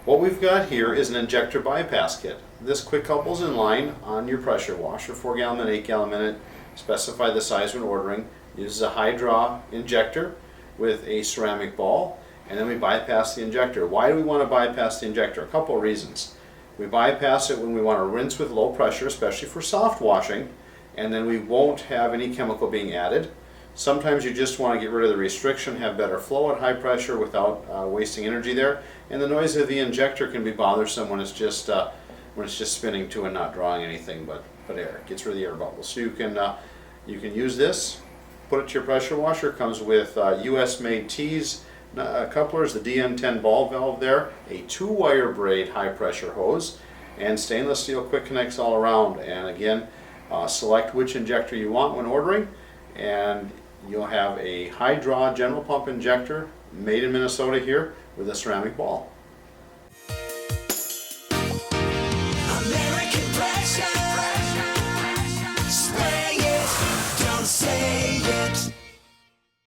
What we've got here is an injector bypass kit. This quick couples in line on your pressure washer, 4-gallon minute, 8-gallon minute. Specify the size when ordering. Uses a high draw injector with a ceramic ball, and then we bypass the injector. Why do we want to bypass the injector? A couple of reasons. We bypass it when we want to rinse with low pressure, especially for soft washing, and then we won't have any chemical being added. Sometimes you just want to get rid of the restriction, have better flow at high pressure without wasting energy there. And the noise of the injector can be bothersome when it's just spinning to and not drawing anything but air. It gets rid of the air bubbles. So you can use this, put it to your pressure washer. It comes with US made T's couplers, the DN10 ball valve there, a 2-wire braid high pressure hose, and stainless steel quick connects all around. And again, select which injector you want when ordering, and you'll have a high draw general pump injector made in Minnesota here with a ceramic ball. American pressure, spray it, don't say